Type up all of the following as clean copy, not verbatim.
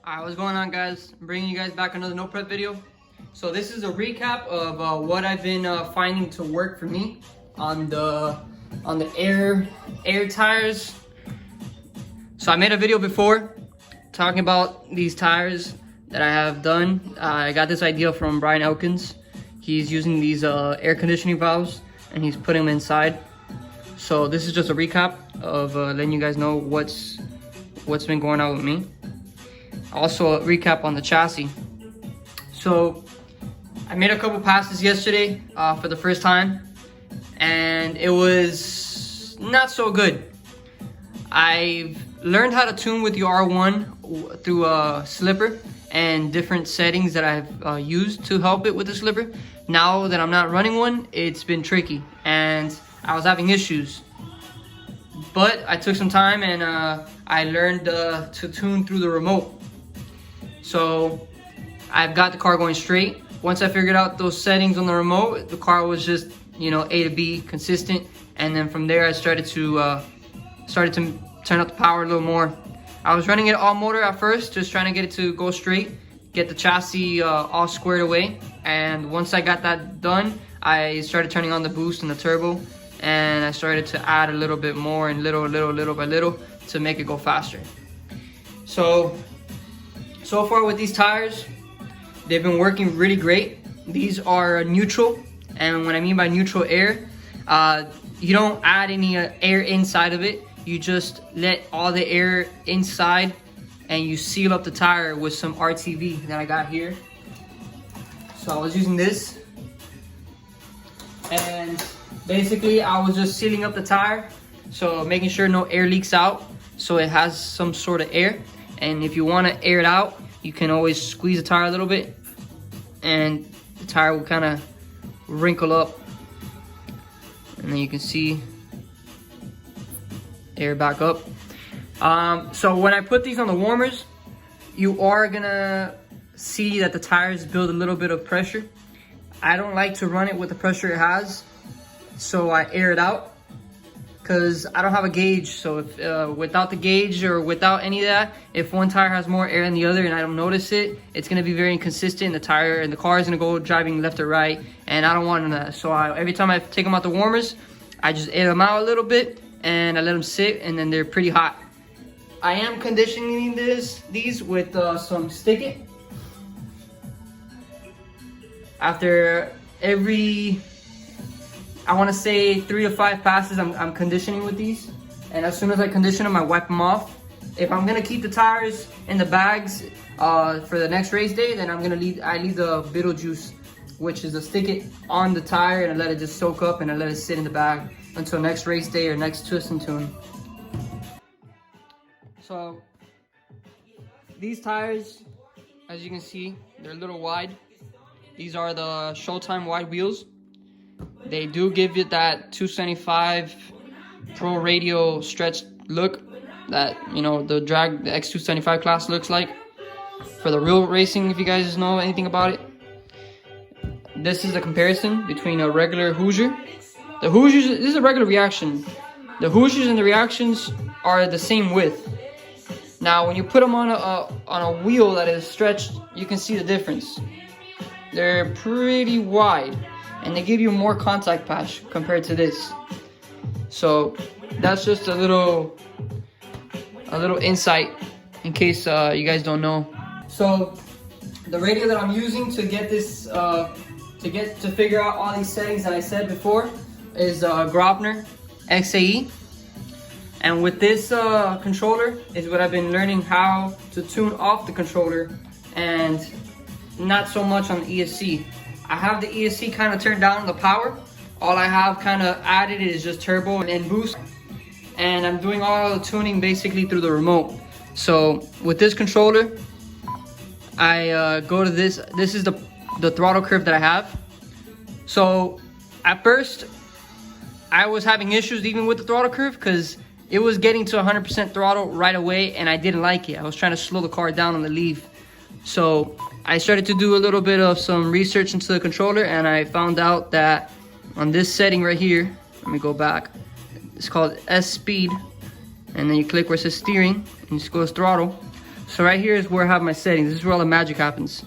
Alright, what's going on, guys? I'm bringing you guys back another no prep video. So this is a recap of what I've been finding to work for me on the air tires. So I made a video before talking about these tires that I have done. I got this idea from Brian Elkins. He's using these air conditioning valves and he's putting them inside. So this is just a recap of letting you guys know what's been going on with me. Also a recap on the chassis. So I made a couple passes yesterday for the first time, and it was not so good. I've learned how to tune with the R1 through a slipper and different settings that I've used to help it with the slipper. Now that I'm not running one, it's been tricky and I was having issues. But I took some time and I learned to tune through the remote. So I've got the car going straight. Once I figured out those settings on the remote, the car was just, you know, A to B, consistent. And then from there, I started to turn up the power a little more. I was running it all motor at first, just trying to get it to go straight, get the chassis all squared away. And once I got that done, I started turning on the boost and the turbo, and I started to add a little bit more and little by little to make it go faster. So far with these tires, they've been working really great. These are neutral, and what I mean by neutral air, you don't add any air inside of it. You just let all the air inside and you seal up the tire with some RTV that I got here. So I was using this, and basically I was just sealing up the tire, so making sure no air leaks out, so it has some sort of air. And if you want to air it out, you can always squeeze the tire a little bit and the tire will kind of wrinkle up, and then you can see air back up. So when I put these on the warmers, you are gonna see that the tires build a little bit of pressure. I don't like to run it with the pressure it has, so I air it out because I don't have a gauge. So if without the gauge or without any of that, if one tire has more air than the other and I don't notice it, it's gonna be very inconsistent. The tire and the car is gonna go driving left or right, and I don't want that. So every time I take them out the warmers, I just air them out a little bit and I let them sit, and then they're pretty hot. I am conditioning these with some Stick It. After every, I want to say 3 to 5 passes, I'm conditioning with these, and as soon as I condition them, I wipe them off. If I'm gonna keep the tires in the bags for the next race day, then I leave the Beetlejuice, which is a Stick It, on the tire, and I let it just soak up and I let it sit in the bag until next race day or next twist and tune. So these tires, as you can see, they're a little wide. These are the Showtime wide wheels. They do give you that 275 Pro Radio stretch look that, you know, the X275 class looks like for the real racing, if you guys know anything about it. This is a comparison between a regular Hoosier. The Hoosiers, this is a regular reaction. The Hoosiers and the reactions are the same width. Now, when you put them on a wheel that is stretched, you can see the difference. They're pretty wide, and they give you more contact patch compared to this. So that's just a little insight in case you guys don't know. So the radio that I'm using to get this to figure out all these settings that I said before is Grosvenor XAE. And with this controller is what I've been learning how to tune off the controller, and not so much on the ESC. I have the ESC kind of turned down the power. All I have kind of added is just turbo and boost, and I'm doing all the tuning basically through the remote. So with this controller, I go to this. This is the throttle curve that I have. So at first, I was having issues even with the throttle curve because it was getting to 100% throttle right away, and I didn't like it. I was trying to slow the car down on the leave. So I started to do a little bit of some research into the controller, and I found out that on this setting right here, let me go back, it's called S speed, and then you click where it says steering, and you just go to throttle. So right here is where I have my settings. This is where all the magic happens.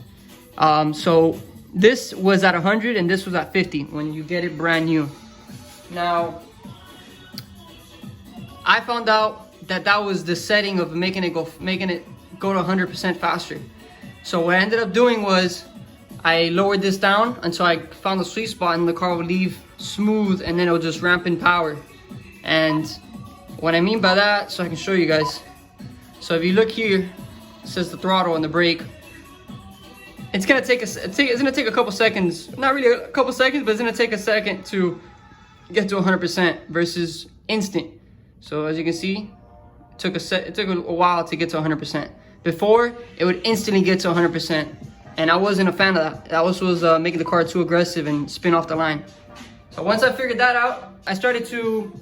So this was at 100 and this was at 50 when you get it brand new. Now, I found out that that was the setting of making it go to 100% faster. So what I ended up doing was I lowered this down until I found the sweet spot, and the car would leave smooth, and then it'll just ramp in power. And what I mean by that, so I can show you guys. So if you look here, it says the throttle and the brake. It's gonna take a couple seconds, not really a couple seconds, but it's gonna take a second to get to 100% versus instant. So as you can see, it took a while to get to 100%. Before, it would instantly get to 100%, and I wasn't a fan of that. That was making the car too aggressive and spin off the line. So once I figured that out, I started to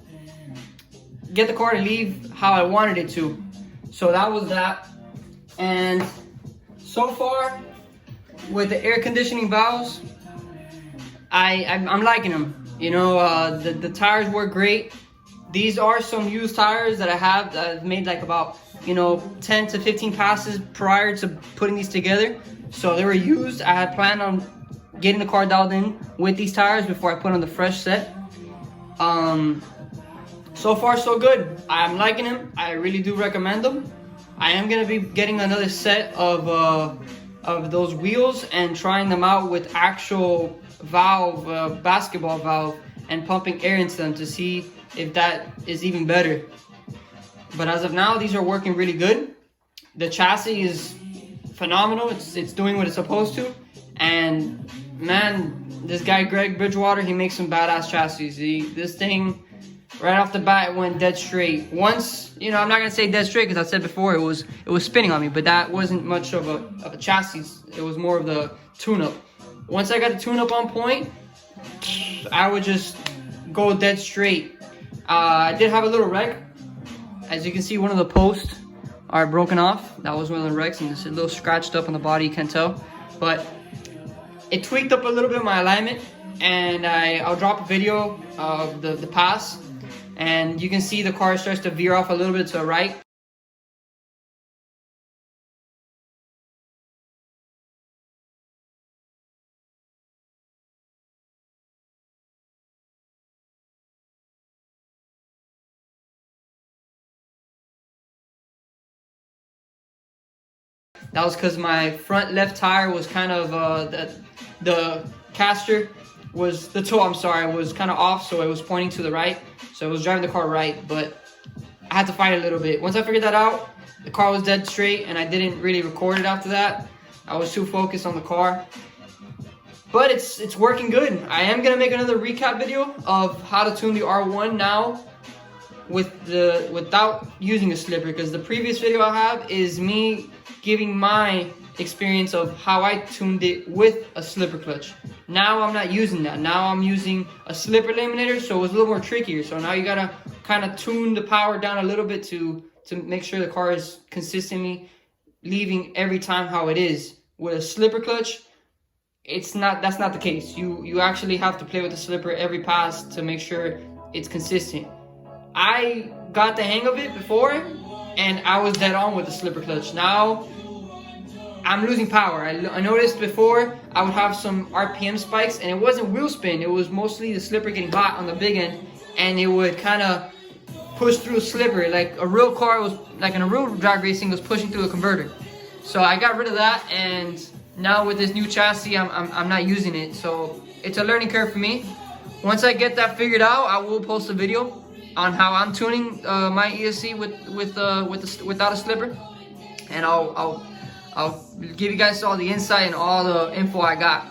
get the car to leave how I wanted it to. So that was that. And so far, with the air conditioning valves, I'm liking them. You know, the tires work great. These are some used tires that I have that I've made like about, you know, 10 to 15 passes prior to putting these together. So they were used. I had planned on getting the car dialed in with these tires before I put on the fresh set. So far so good. I'm liking them. I really do recommend them. I am gonna be getting another set of those wheels and trying them out with actual valve, basketball valve, and pumping air into them to see if that is even better. But as of now, these are working really good. The chassis is phenomenal. It's doing what it's supposed to. And man, this guy Greg Bridgewater, he makes some badass chassis. This thing right off the bat went dead straight. Once, you know, I'm not gonna say dead straight because I said before it was spinning on me, but that wasn't much of a chassis. It was more of the tune-up. Once I got the tune-up on point, I would just go dead straight. I did have a little wreck. As you can see, one of the posts are broken off. That was one of the wrecks, and it's a little scratched up on the body, you can't tell. But it tweaked up a little bit my alignment, and I'll drop a video of the pass, and you can see the car starts to veer off a little bit to the right. That was because my front left tire was kind of, the caster was, the toe, I'm sorry, was kind of off, so it was pointing to the right. So it was driving the car right, but I had to fight a little bit. Once I figured that out, the car was dead straight, and I didn't really record it after that. I was too focused on the car. But it's working good. I am gonna make another recap video of how to tune the R1 now without using a slipper, because the previous video I have is me giving my experience of how I tuned it with a slipper clutch. Now I'm not using that. Now I'm using a slipper eliminator, so it's a little more trickier. So now you gotta kind of tune the power down a little bit to make sure the car is consistently leaving every time how it is. With a slipper clutch, that's not the case. You actually have to play with the slipper every pass to make sure it's consistent. I got the hang of it before, and I was dead on with the slipper clutch. Now I'm losing power. I noticed before I would have some RPM spikes, and it wasn't wheel spin. It was mostly the slipper getting hot on the big end, and it would kind of push through a slipper like a real car was, like in a real drag racing, was pushing through a converter. So I got rid of that, and now with this new chassis, I'm not using it. So it's a learning curve for me. Once I get that figured out, I will post a video on how I'm tuning my ESC without a slipper, and I'll give you guys all the insight and all the info I got.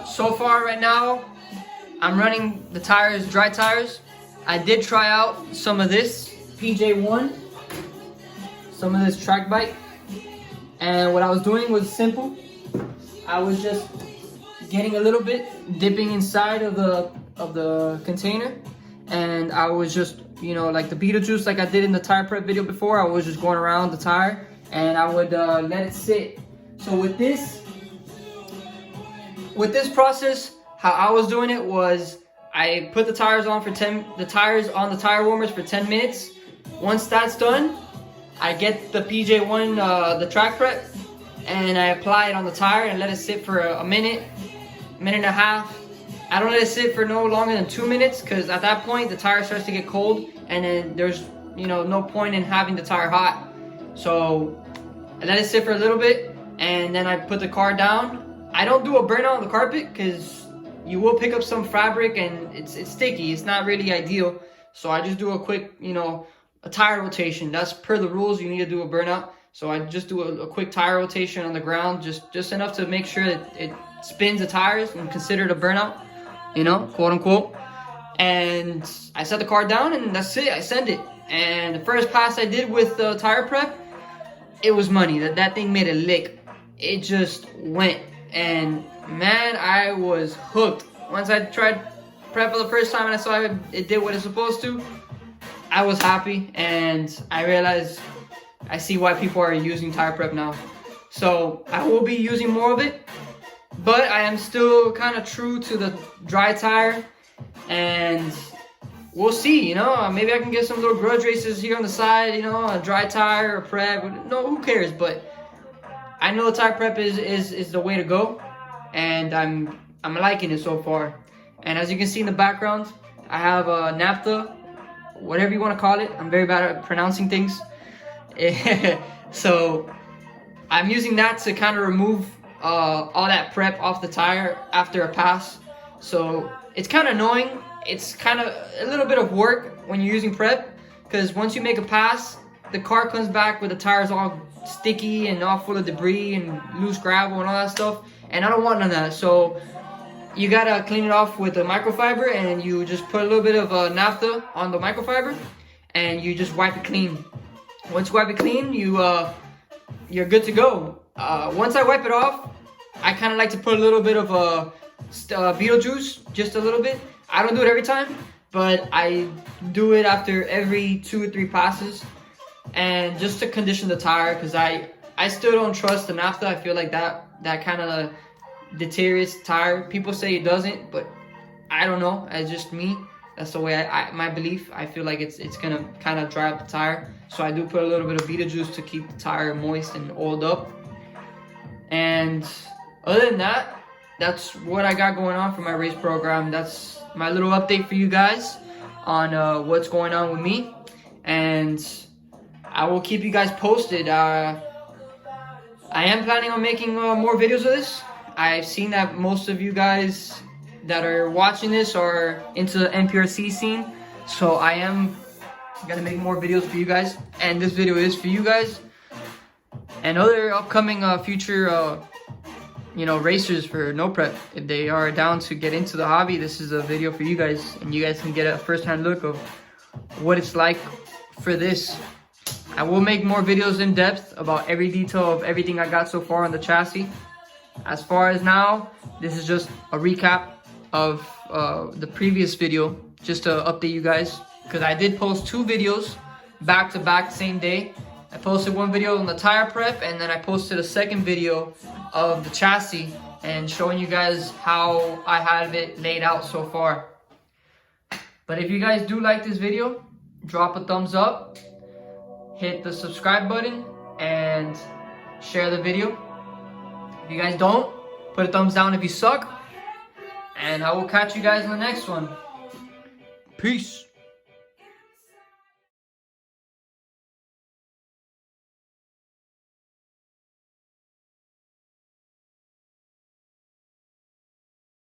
So far right now, I'm running the tires, dry tires. I did try out some of this PJ1, some of this track bike, and what I was doing was simple. I was just getting a little bit, dipping inside of the container, and I was just, you know, like the Beetlejuice, like I did in the tire prep video before. I was just going around the tire, and I would let it sit. So with this process, how I was doing it was I put the tires on the tire warmers for 10 minutes. Once that's done, I get the PJ1, the track prep, and I apply it on the tire and let it sit for a minute, minute and a half. I don't let it sit for no longer than 2 minutes, because at that point the tire starts to get cold, and then there's no point in having the tire hot. So I let it sit for a little bit, and then I put the car down. I don't do a burnout on the carpet because you will pick up some fabric and it's sticky. It's not really ideal. So I just do a quick, a tire rotation. That's per the rules. You need to do a burnout. So I just do a quick tire rotation on the ground, just enough to make sure that it spins the tires and consider it a burnout, quote unquote. And I set the car down, and that's it. I send it. And the first pass I did with the tire prep, it was money. That thing made a lick. It just went, and man, I was hooked. Once I tried prep for the first time and I saw it did what it's supposed to, I was happy, and I realized I see why people are using tire prep now. So I will be using more of it, but I am still kind of true to the dry tire, and we'll see, maybe I can get some little grudge races here on the side, a dry tire or prep. No, who cares? But I know the tire prep is the way to go, and I'm liking it so far. And as you can see in the background, I have a naphtha, whatever you want to call it. I'm very bad at pronouncing things. So I'm using that to kind of remove all that prep off the tire after a pass. So it's kind of annoying. It's kind of a little bit of work when you're using prep, because once you make a pass, the car comes back with the tires all sticky and all full of debris and loose gravel and all that stuff, and I don't want none of that. So you gotta clean it off with a microfiber, and you just put a little bit of naphtha on the microfiber, and you just wipe it clean. Once you wipe it clean, you're good to go. Once I wipe it off, I kind of like to put a little bit of beetle juice, just a little bit. I don't do it every time, but I do it after every 2 or 3 passes, and just to condition the tire, because I still don't trust the naphtha. I feel like that kind of deteriorates the tire. People say it doesn't, but I don't know. It's just me. That's the way my belief. I feel like it's gonna kind of dry up the tire, so I do put a little bit of beetle juice to keep the tire moist and oiled up. And other than that, that's what I got going on for my race program. That's my little update for you guys on what's going on with me, and I will keep you guys posted. I am planning on making more videos of this. I've seen that most of you guys that are watching this are into the NPRC scene, so I am gonna make more videos for you guys, and this video is for you guys and other upcoming future racers for no prep. If they are down to get into the hobby, this is a video for you guys, and you guys can get a first-hand look of what it's like for this. I will make more videos in depth about every detail of everything I got so far on the chassis. As far as now, this is just a recap of the previous video, just to update you guys, because I did post 2 videos back to back same day. I posted one video on the tire prep, and then I posted a second video of the chassis and showing you guys how I have it laid out so far. But if you guys do like this video, drop a thumbs up, hit the subscribe button, and share the video. If you guys don't, put a thumbs down if you suck, and I will catch you guys in the next one. Peace.